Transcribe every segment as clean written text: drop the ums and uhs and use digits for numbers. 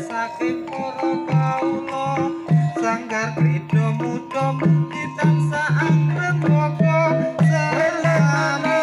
Saking para kawula sanggar krida muda mugi tansah agremaka selama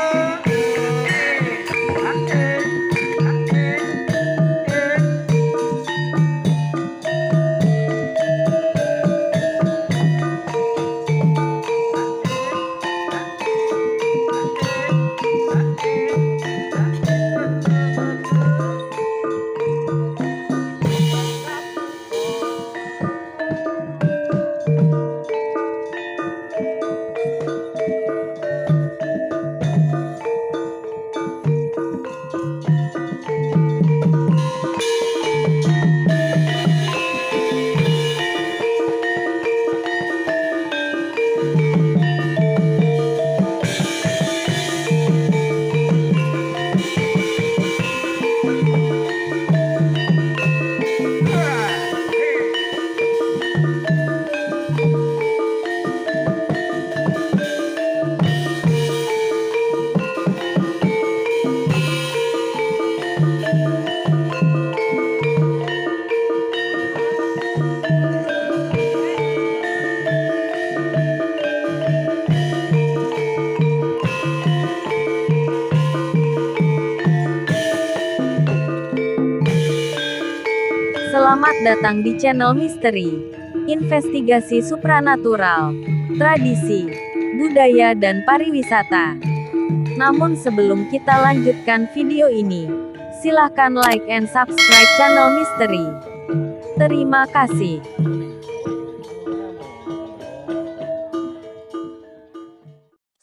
Selamat datang di channel Misteri, Investigasi Supranatural, Tradisi, Budaya dan Pariwisata. Namun sebelum kita lanjutkan video ini, silahkan like and subscribe channel Misteri. Terima kasih.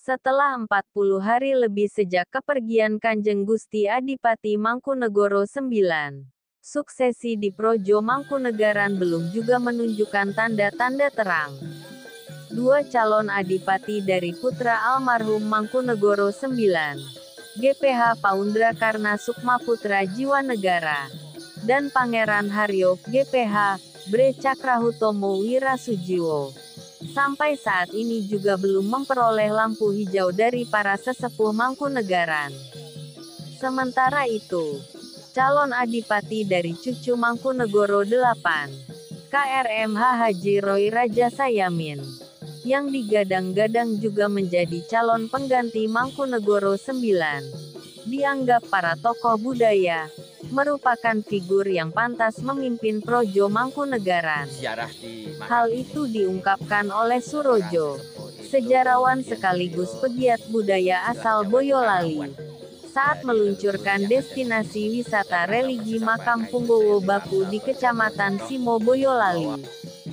Setelah 40 hari lebih sejak kepergian Kanjeng Gusti Adipati Mangkunegoro IX, suksesi di Projo Mangkunegaran belum juga menunjukkan tanda-tanda terang. Dua calon adipati dari putra almarhum Mangkunegoro IX, GPH Paundra Karna Sukma Putra Jiwanegara, dan Pangeran Haryo, GPH, Bre Cakrahutomo Wirasujiwo, sampai saat ini juga belum memperoleh lampu hijau dari para sesepuh Mangkunegaran. Sementara itu, calon adipati dari cucu Mangkunegoro VIII, KRMH Haji Roy Raja Sayamin, yang digadang-gadang juga menjadi calon pengganti Mangkunegoro IX, dianggap para tokoh budaya, merupakan figur yang pantas memimpin Projo Mangkunegaran. Hal itu diungkapkan oleh Surojo, sejarawan sekaligus pegiat budaya asal Boyolali, saat meluncurkan destinasi wisata religi Makam Punggowo Baku di Kecamatan Simo Boyolali,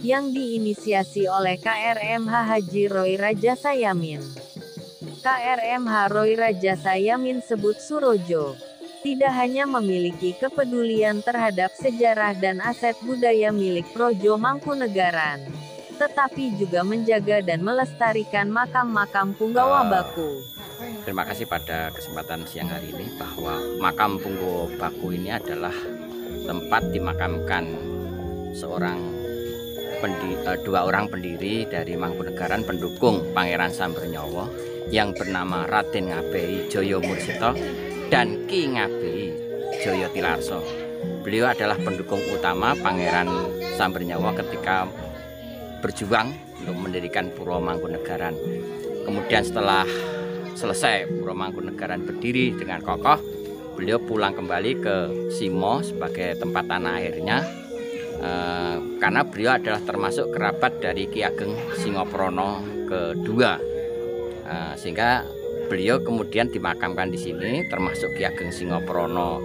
yang diinisiasi oleh KRMH Haji Roy Raja Sayamin. KRMH Roy Raja Sayamin sebut Surojo tidak hanya memiliki kepedulian terhadap sejarah dan aset budaya milik Projo Mangkunegaran, tetapi juga menjaga dan melestarikan makam-makam Punggawa Baku. Terima kasih pada kesempatan siang hari ini bahwa Makam Punggowo Baku ini adalah tempat dimakamkan dua orang pendiri dari Mangkunegaran pendukung Pangeran Sambernyawa yang bernama Raden Ngabei Joyo Mursito dan Ki Ngabei Joyo Tilarso. Beliau adalah pendukung utama Pangeran Sambernyawa ketika berjuang untuk mendirikan Puro Mangkunegaran. Kemudian setelah selesai Puro Mangkunegaran berdiri dengan kokoh, beliau pulang kembali ke Simo sebagai tempat tanah airnya, karena beliau adalah termasuk kerabat dari Ki Ageng Singoprono kedua, sehingga beliau kemudian dimakamkan di sini, termasuk Ki Ageng Singoprono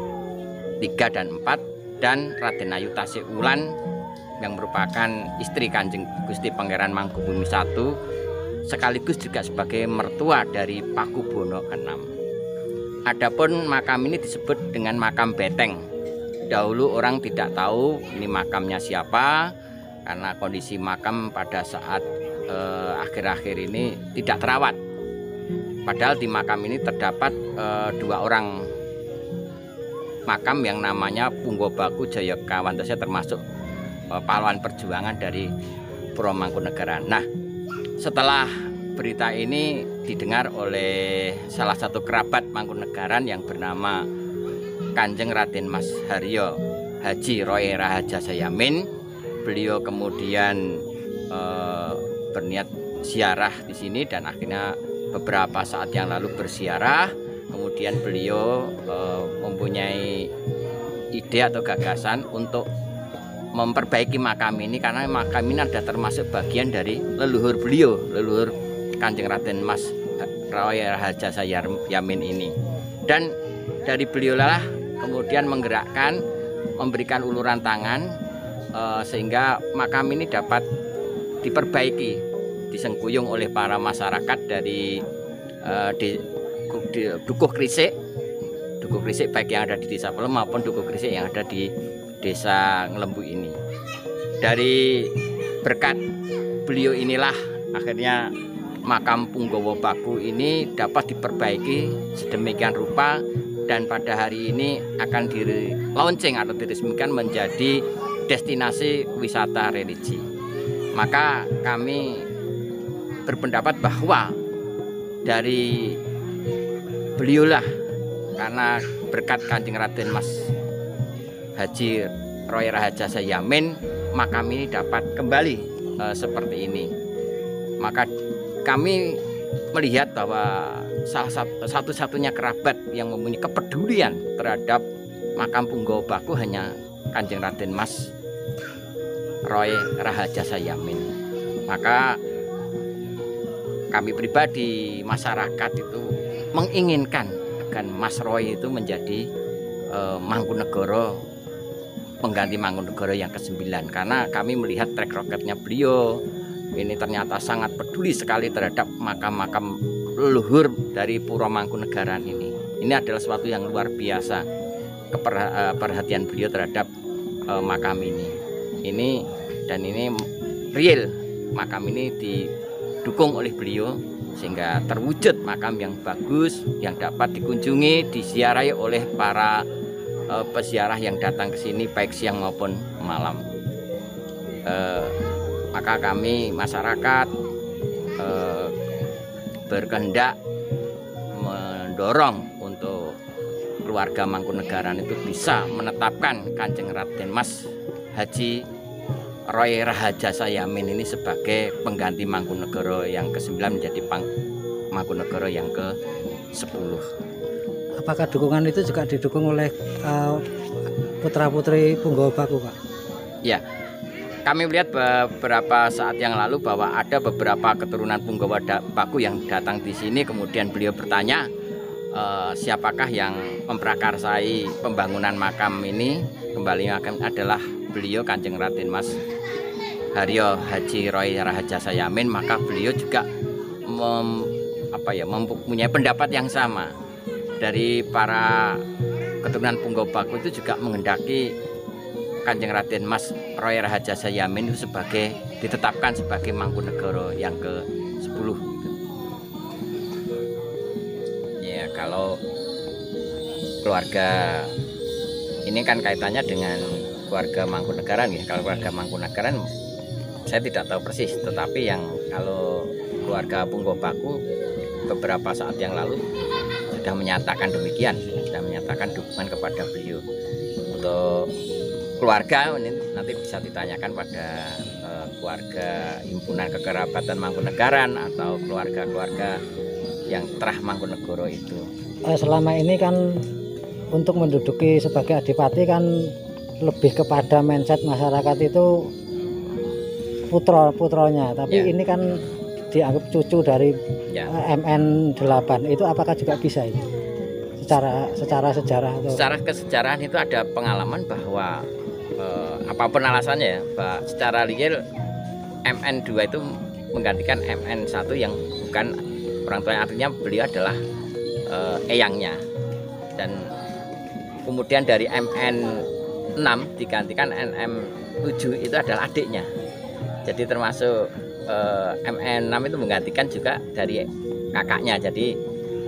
3 dan 4 dan Raden Ayu Tasih Wulan yang merupakan istri Kanjeng Gusti Pangeran Mangkubumi I, sekaligus juga sebagai mertua dari Pakubono VI. Adapun makam ini disebut dengan makam beteng, dahulu orang tidak tahu ini makamnya siapa, karena kondisi makam pada saat akhir-akhir ini tidak terawat. Padahal di makam ini terdapat 2 orang makam yang namanya Punggobaku Jayakawantosa, termasuk pahlawan perjuangan dari Puro Mangkunegaran. Nah, setelah berita ini didengar oleh salah satu kerabat Mangkunegaran yang bernama Kanjeng Raden Mas Haryo Haji Roy Rahaja Sayamin, beliau kemudian berniat ziarah di sini, dan akhirnya beberapa saat yang lalu berziarah. Kemudian beliau mempunyai ide atau gagasan untuk memperbaiki makam ini, karena makam ini ada termasuk bagian dari leluhur beliau, leluhur Kanjeng Raden Mas Roy Rahaja Sayamin ini. Dan dari beliau lah kemudian menggerakkan, memberikan uluran tangan sehingga makam ini dapat diperbaiki, disengkuyung oleh para masyarakat dari Dukuh Krisik baik yang ada di Desa Pelem maupun Dukuh Krisik yang ada di Desa Ngelembu ini. Dari berkat beliau inilah akhirnya makam Punggowobaku ini dapat diperbaiki sedemikian rupa, dan pada hari ini akan di-launching atau diresmikan menjadi destinasi wisata religi. Maka kami berpendapat bahwa dari beliaulah, karena berkat Kanjeng Raden Mas Haji Roy Rahaja Sayamin, makam ini dapat kembali seperti ini. Maka kami melihat bahwa salah satu-satunya kerabat yang mempunyai kepedulian terhadap makam Punggowobaku hanya Kanjeng Raden Mas Roy Rahaja Sayamin. Maka kami pribadi, masyarakat itu menginginkan agar Mas Roy itu menjadi Mangkunegara, pengganti Mangkunegara yang ke-9, karena kami melihat track recordnya beliau ini ternyata sangat peduli sekali terhadap makam-makam leluhur dari Puro Mangkunegaran ini. Ini adalah sesuatu yang luar biasa, perhatian beliau terhadap makam ini. Dan ini real, makam ini didukung oleh beliau sehingga terwujud makam yang bagus, yang dapat dikunjungi, disiarahi oleh para peziarah yang datang ke sini baik siang maupun malam. Maka kami masyarakat berkehendak mendorong untuk keluarga Mangkunegaran itu bisa menetapkan Kanjeng Raden Mas Haji Roy Rahaja Sayamin ini sebagai pengganti Mangkunegara yang ke-9 menjadi Mangkunegara yang ke-10. Apakah dukungan itu juga didukung oleh putra-putri Punggowobaku, Pak? Ya, kami melihat beberapa saat yang lalu bahwa ada beberapa keturunan Punggowobaku yang datang di sini, kemudian beliau bertanya siapakah yang memprakarsai pembangunan makam ini. Kembali makam adalah beliau Kanjeng Raden Mas Haryo Haji Roy Rahaja Sayamin. Maka beliau juga mempunyai pendapat yang sama. Dari para keturunan Punggowobaku itu juga menghendaki Kanjeng Raden Mas Roy Rahaja Sayamin itu ditetapkan sebagai Mangkunegara yang ke-10. Ya, kalau keluarga ini kan kaitannya dengan keluarga Mangkunegaran ya. Kalau keluarga Mangkunegaran saya tidak tahu persis, tetapi yang kalau keluarga Punggowobaku beberapa saat yang lalu sudah menyatakan demikian, sudah menyatakan dukungan kepada beliau. Untuk keluarga ini nanti bisa ditanyakan pada keluarga himpunan kekerabatan Mangkunegaran atau keluarga-keluarga yang terah Mangkunegara itu. Selama ini kan untuk menduduki sebagai adipati kan lebih kepada mindset masyarakat itu putranya, tapi ya, ini kan dianggap cucu dari ya, MN8. Itu apakah juga bisa itu secara sejarah atau? Secara kesejarahan itu ada pengalaman bahwa apapun alasannya ya, bahwa secara real MN2 itu menggantikan MN1 yang bukan orang tuanya, artinya beliau adalah eyangnya. Dan kemudian dari MN 6 digantikan NM 7 itu adalah adiknya. Jadi termasuk MN 6 itu menggantikan juga dari kakaknya. Jadi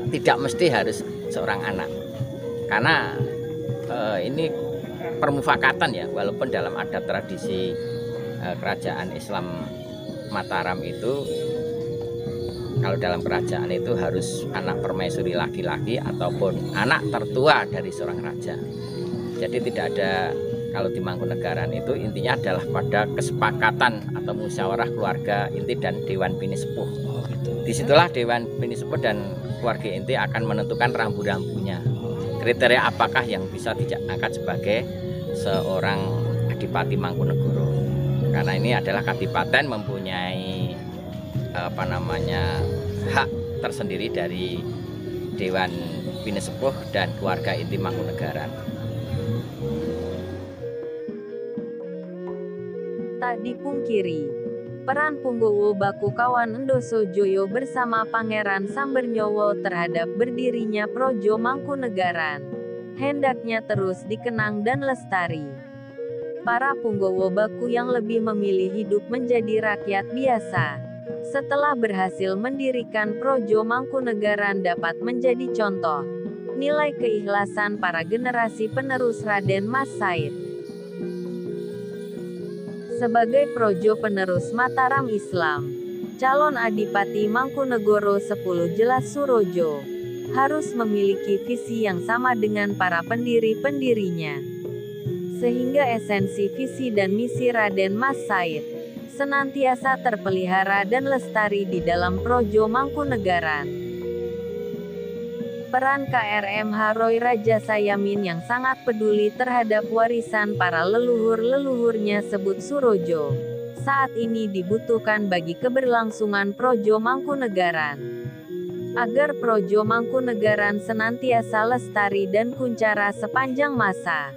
tidak mesti harus seorang anak. Karena ini permufakatan ya, walaupun dalam adat tradisi kerajaan Islam Mataram itu, kalau dalam kerajaan itu harus anak permaisuri laki-laki ataupun anak tertua dari seorang raja. Jadi tidak ada, kalau di Mangkunegaran itu intinya adalah pada kesepakatan atau musyawarah keluarga inti dan Dewan Bini Sepuh. Disitulah Dewan Bini Sepuh dan keluarga inti akan menentukan rambu-rambunya. Kriteria apakah yang bisa diangkat sebagai seorang Adipati Mangkunegoro. Karena ini adalah kadipaten mempunyai hak tersendiri dari Dewan Bini Sepuh dan keluarga inti Mangkunegaran. Tak dipungkiri, peran Punggowo Bakukawan Endoso Joyo bersama Pangeran Sambernyowo terhadap berdirinya Projo Mangkunegaran hendaknya terus dikenang dan lestari. Para Punggowo Baku yang lebih memilih hidup menjadi rakyat biasa, setelah berhasil mendirikan Projo Mangkunegaran dapat menjadi contoh nilai keikhlasan para generasi penerus Raden Mas Said. Sebagai projo penerus Mataram Islam, calon Adipati Mangkunegoro 10 Jelas Surojo harus memiliki visi yang sama dengan para pendiri-pendirinya. Sehingga esensi visi dan misi Raden Mas Said senantiasa terpelihara dan lestari di dalam Projo Mangkunegaran. Peran KRMH Roy Raja Sayamin yang sangat peduli terhadap warisan para leluhur-leluhurnya sebut Surojo, saat ini dibutuhkan bagi keberlangsungan Projo Mangkunegaran. Agar Projo Mangkunegaran senantiasa lestari dan kuncara sepanjang masa.